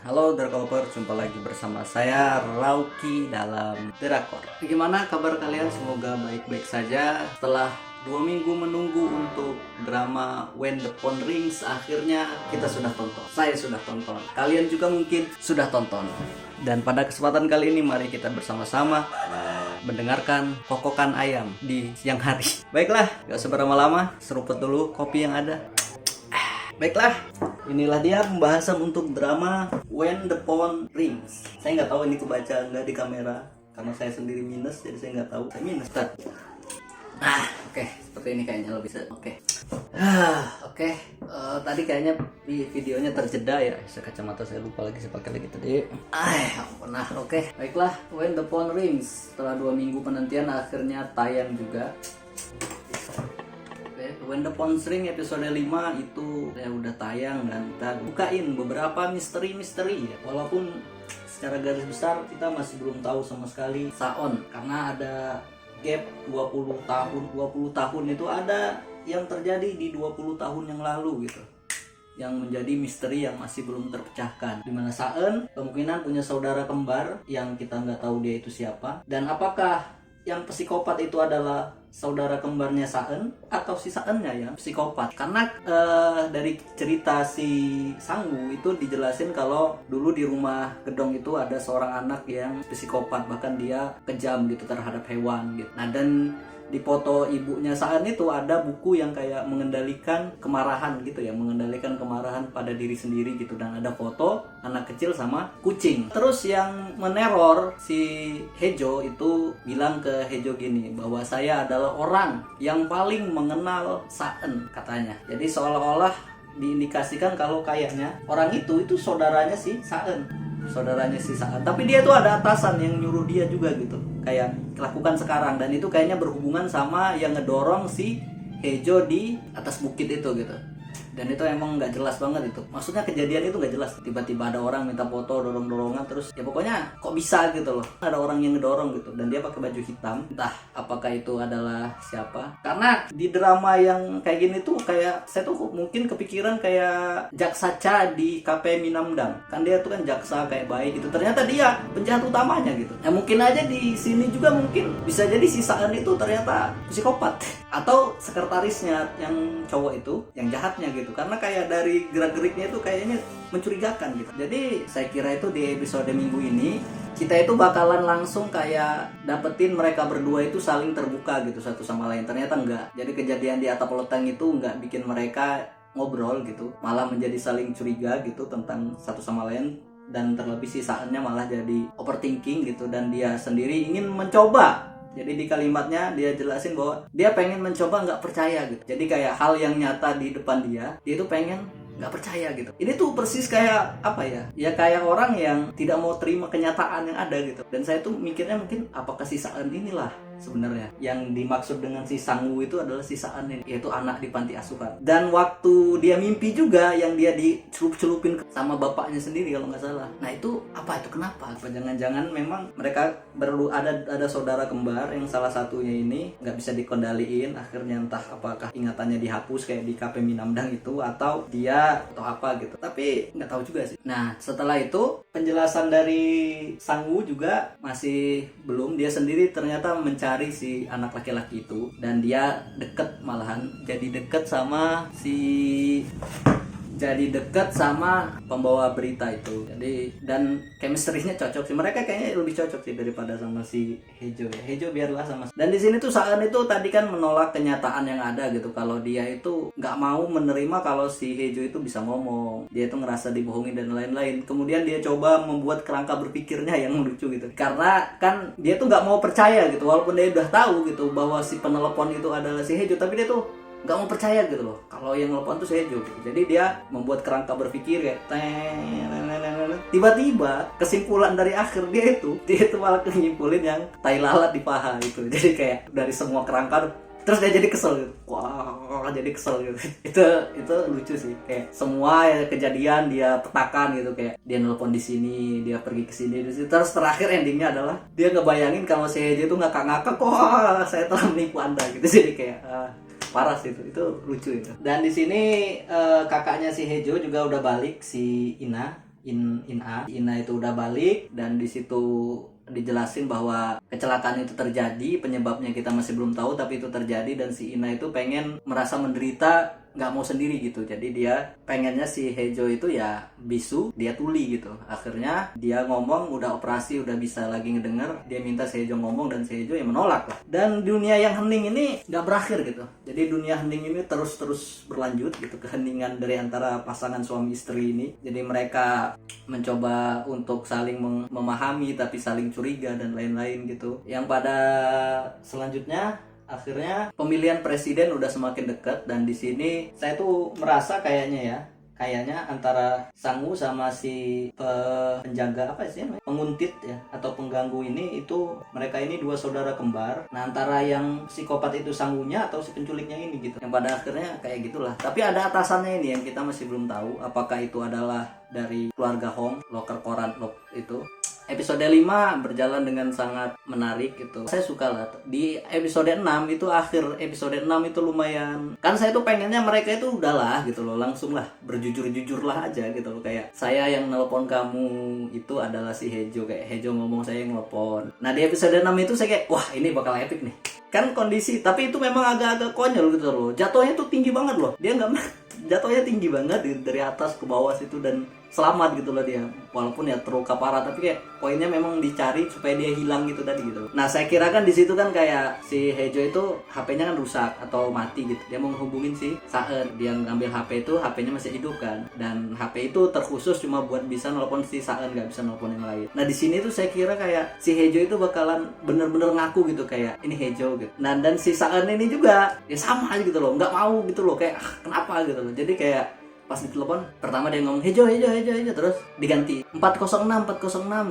Halo Drakor, jumpa lagi bersama saya Rauki dalam Drakor. Bagaimana kabar kalian? Semoga baik-baik saja. Setelah 2 minggu menunggu untuk drama When the Phone Rings, akhirnya kita sudah tonton. Saya sudah tonton. Kalian juga mungkin sudah tonton. Dan pada kesempatan kali ini mari kita bersama-sama mendengarkan kokokan ayam di siang hari. Baiklah, gak usah berlama-lama, seruput dulu kopi yang ada. Baiklah, inilah dia pembahasan untuk drama When the Phone Rings. Saya nggak tahu ini kebaca nggak di kamera karena saya sendiri minus, jadi saya nggak tahu. Saya minus. Oke, seperti ini kayaknya lebih oke. Oke. Tadi kayaknya di videonya terjeda ya. Kacamata saya lupa lagi saya pakai lagi tadi. Oke. Baiklah, When the Phone Rings setelah 2 minggu penantian akhirnya tayang juga. When the Phone Rings episode 5 itu ya udah tayang dan kita bukain beberapa misteri-misteri ya. Walaupun secara garis besar kita masih belum tahu sama sekali Saon karena ada gap 20 tahun. 20 tahun itu ada yang terjadi di 20 tahun yang lalu gitu. Yang menjadi misteri yang masih belum terpecahkan. Dimana Saen kemungkinan punya saudara kembar yang kita nggak tahu dia itu siapa. Dan apakah yang psikopat itu adalah saudara kembarnya Saen atau si Saennya ya psikopat? Karena dari cerita si Sangwoo itu dijelasin kalau dulu di rumah gedong itu ada seorang anak yang psikopat, bahkan dia kejam gitu terhadap hewan gitu. Nah, dan di foto ibunya Saen itu ada buku yang kayak mengendalikan kemarahan gitu ya, mengendalikan kemarahan pada diri sendiri gitu, dan ada foto anak kecil sama kucing. Terus yang meneror si Hejo itu bilang ke Hejo gini, bahwa saya adalah orang yang paling mengenal Saen katanya. Jadi seolah-olah diindikasikan kalau kayaknya orang itu saudaranya si Saen. Tapi dia tuh ada atasan yang nyuruh dia juga gitu, kayak lakukan sekarang, dan itu kayaknya berhubungan sama yang ngedorong si Hejo di atas bukit itu gitu. Dan itu emang nggak jelas banget itu, maksudnya kejadian itu nggak jelas, tiba-tiba ada orang minta foto dorong-dorongan, terus ya pokoknya kok bisa gitu loh, ada orang yang ngedorong gitu, dan dia pakai baju hitam, entah apakah itu adalah siapa. Karena di drama yang kayak gini tuh kayak saya tuh mungkin kepikiran kayak Jaksa Cha di KP Minamdang, kan dia tuh kan jaksa kayak baik gitu, ternyata dia penjahat utamanya gitu. Nah, mungkin aja di sini juga mungkin bisa jadi si Saen itu ternyata psikopat atau sekretarisnya yang cowok itu yang jahatnya gitu, karena kayak dari gerak-geriknya itu kayaknya mencurigakan gitu. Jadi saya kira itu di episode minggu ini kita itu bakalan langsung kayak dapetin mereka berdua itu saling terbuka gitu satu sama lain. Ternyata enggak. Jadi kejadian di atap loteng itu enggak bikin mereka ngobrol gitu, malah menjadi saling curiga gitu tentang satu sama lain. Dan terlebih si Saennya malah jadi overthinking gitu, dan dia sendiri ingin mencoba. Jadi di kalimatnya dia jelasin bahwa dia pengen mencoba nggak percaya gitu. Jadi kayak hal yang nyata di depan dia itu pengen nggak percaya gitu. Ini tuh persis kayak apa ya? Ya kayak orang yang tidak mau terima kenyataan yang ada gitu. Dan saya tuh mikirnya mungkin apakah si Saen inilah sebenarnya yang dimaksud dengan si Sangwoo itu adalah si Saen ini, yaitu anak di panti asuhan. Dan waktu dia mimpi juga yang dia dicelup-celupin sama bapaknya sendiri kalau nggak salah. Nah itu apa itu, kenapa? Apa jangan-jangan memang mereka perlu ada saudara kembar yang salah satunya ini nggak bisa dikendaliin, akhirnya entah apakah ingatannya dihapus kayak di KP Minamdang itu, atau dia atau apa gitu. Tapi nggak tahu juga sih. Nah setelah itu penjelasan dari Sangwoo juga masih belum. Dia sendiri ternyata mencari si anak laki-laki itu, dan dia deket, malahan jadi deket sama pembawa berita itu. Jadi dan chemistry-nya cocok sih, mereka kayaknya lebih cocok sih daripada sama si Hejo ya. Hejo biarlah sama. Dan di sini tuh Saen itu tadi kan menolak kenyataan yang ada gitu, kalau dia itu nggak mau menerima kalau si Hejo itu bisa ngomong, dia itu ngerasa dibohongi dan lain-lain. Kemudian dia coba membuat kerangka berpikirnya yang lucu gitu, karena kan dia tuh nggak mau percaya gitu, walaupun dia udah tahu gitu bahwa si penelepon itu adalah si Hejo, tapi dia tuh nggak mau percaya gitu loh kalau yang nelpon tuh saya gitu. Jadi dia membuat kerangka berpikir ya, tiba-tiba kesimpulan dari akhir dia itu malah nyimpulin yang tai lalat di paha gitu. Jadi kayak dari semua kerangka terus dia jadi kesel gitu. Wah, jadi kesel gitu. Itu lucu sih, kayak semua ya, kejadian dia petakan gitu, kayak dia nelpon di sini, dia pergi ke sini, terus terakhir endingnya adalah dia ngebayangin kalau si Hejo itu ngakak-ngakak, wah saya telah menipu Anda gitu. Jadi kayak parah sih, itu lucu itu. Dan di sini kakaknya si Hejo juga udah balik, si Ina. Ina itu udah balik, dan di situ dijelasin bahwa kecelakaan itu terjadi, penyebabnya kita masih belum tahu, tapi itu terjadi, dan si Ina itu pengen merasa menderita, nggak mau sendiri gitu. Jadi dia pengennya si Hejo itu ya bisu, dia tuli gitu. Akhirnya dia ngomong, udah operasi, udah bisa lagi ngedenger, dia minta si Hejo ngomong, dan si Hejo ya menolak lah. Dan dunia yang hening ini nggak berakhir gitu. Jadi dunia hening ini terus berlanjut gitu, keheningan dari antara pasangan suami istri ini. Jadi mereka mencoba untuk saling memahami tapi saling curiga dan lain-lain gitu. Yang pada selanjutnya akhirnya pemilihan presiden udah semakin dekat, dan di sini saya tuh merasa kayaknya antara Sangu sama si penjaga apa sih namanya, penguntit ya atau pengganggu ini, itu mereka ini dua saudara kembar. Nah, antara yang psikopat itu Sangunya atau si penculiknya ini gitu. Yang pada akhirnya kayak gitulah. Tapi ada atasannya ini yang kita masih belum tahu apakah itu adalah dari keluarga Hong, loker koran itu. Episode 5 berjalan dengan sangat menarik gitu. Saya suka lah. Di episode 6 itu, akhir episode 6 itu lumayan. Kan saya tuh pengennya mereka itu udahlah gitu loh, langsung lah berjujur-jujur lah aja gitu loh. Kayak saya yang nelpon kamu itu adalah si Hejo, kayak Hejo ngomong saya yang nelpon. Nah, di episode 6 itu saya kayak wah, ini bakal epic nih. Kan kondisi, tapi itu memang agak-agak konyol gitu loh. Jatuhnya tuh tinggi banget loh. Dia nggak jatuhnya tinggi banget dari atas ke bawah situ, dan selamat gitu loh dia, walaupun ya terluka parah, tapi kayak poinnya memang dicari supaya dia hilang gitu tadi gitu. Nah, saya kira kan di situ kan kayak si Hejo itu HP-nya kan rusak atau mati gitu, dia mau menghubungin si Saen, dia ngambil HP itu, HP-nya masih hidup kan, dan HP itu terkhusus cuma buat bisa nelpon si Saen, nggak bisa nelpon yang lain. Nah, di sini tuh saya kira kayak si Hejo itu bakalan bener-bener ngaku gitu kayak ini Hejo gitu. Nah, dan si Saen ini juga ya sama aja gitu loh, nggak mau gitu loh, kayak kenapa gitu loh. Jadi kayak pas ditelepon pertama dia ngomong Hejo, terus diganti 406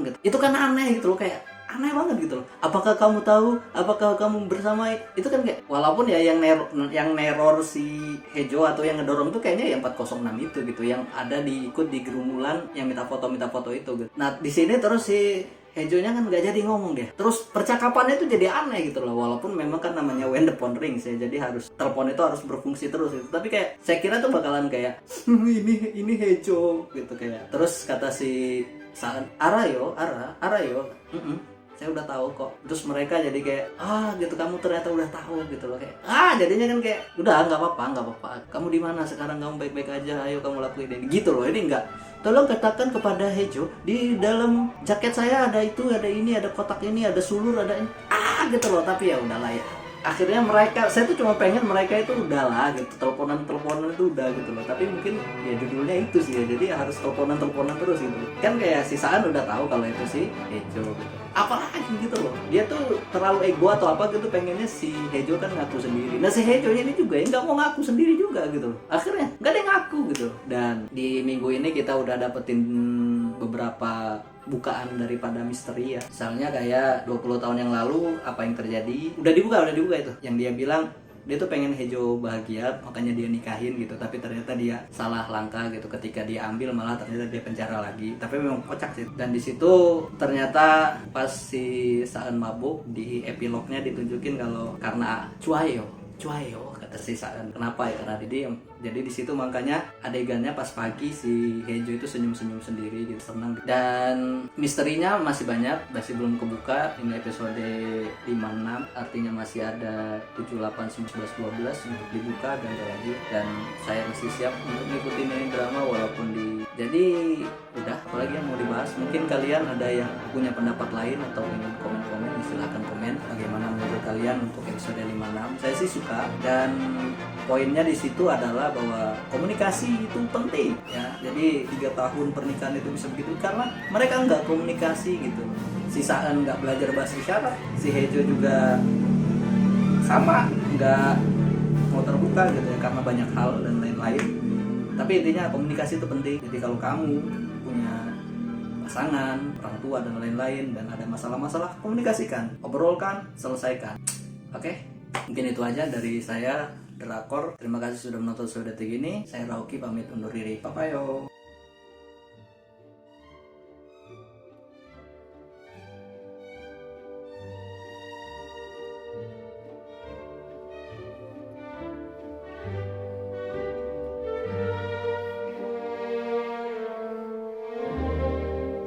gitu. Itu kan aneh gitu loh, kayak aneh banget gitu loh. Apakah kamu tahu? Apakah kamu bersama? Itu kan kayak, walaupun ya yang neror si Hejo atau yang ngedorong itu kayaknya yang 406 itu gitu, yang ada ikut di gerumulan yang minta foto itu gitu. Nah, di sini terus si Hejonya kan nggak jadi ngomong dia. Terus percakapannya itu jadi aneh gitu loh. Walaupun memang kan namanya when the phone rings ya, jadi harus telepon itu harus berfungsi terus gitu. Tapi kayak saya kira tuh bakalan kayak ini Hejo gitu kayak. Terus kata si Saen, Arayo. Saya udah tahu kok. Terus mereka jadi kayak gitu, kamu ternyata udah tahu gitu loh, kayak jadinya kan kayak udah nggak apa-apa, kamu di mana sekarang, kamu baik-baik aja, ayo kamu lakuin ini gitu loh. Ini enggak, tolong katakan kepada Hejo di dalam jaket saya ada itu, ada ini, ada kotak ini, ada sulur, ada ini gitu loh. Tapi ya udahlah ya, akhirnya saya tuh cuma pengen mereka itu udahlah gitu, teleponan itu udah gitu loh. Tapi mungkin ya judulnya itu sih ya, jadi harus teleponan terus gitu kan. Kayak si Saen udah tahu kalau itu si Hejo gitu, apalagi gitu loh. Dia tuh terlalu ego atau apa gitu, pengennya si Hejo kan ngaku sendiri. Nah, si Hejo ini juga nggak mau ngaku sendiri juga gitu loh. Akhirnya nggak ada yang ngaku gitu. Dan di minggu ini kita udah dapetin beberapa bukaan daripada misteri ya. Misalnya kayak 20 tahun yang lalu apa yang terjadi, udah dibuka itu. Yang dia bilang dia tuh pengen Hejo bahagia, makanya dia nikahin gitu. Tapi ternyata dia salah langkah gitu, ketika dia ambil malah ternyata dia penjara lagi. Tapi memang kocak sih. Dan di situ ternyata pas si Saen mabuk, di epilognya ditunjukin kalau karena cuayo kata si Saen. Kenapa ya? Karena jadi di situ makanya adegannya pas pagi si Hejo itu senyum-senyum sendiri gitu, senang. Dan misterinya masih banyak, masih belum kebuka. Ini episode 5-6, artinya masih ada 7, 8, 9, 11, 12 untuk dibuka dan lanjut. Dan saya masih siap untuk ngikutin ini drama walaupun jadi udah, apalagi yang mau dibahas. Mungkin kalian ada yang punya pendapat lain atau ingin komen-komen, silahkan komen bagaimana menurut kalian untuk episode 5-6. Saya sih suka, dan poinnya di situ adalah bahwa komunikasi itu penting ya. Jadi 3 tahun pernikahan itu bisa begitu karena mereka nggak komunikasi gitu. Si Saen nggak belajar bahasa isyarat, si Hejo juga sama, nggak mau terbuka gitu ya karena banyak hal dan lain-lain. Tapi intinya komunikasi itu penting. Jadi kalau kamu punya pasangan, orang tua dan lain-lain, dan ada masalah-masalah, komunikasikan, obrolkan, selesaikan. Oke? Mungkin itu aja dari saya, Drakor. Terima kasih sudah menonton sampai detik ini. Saya Rauki pamit undur diri. Papayo.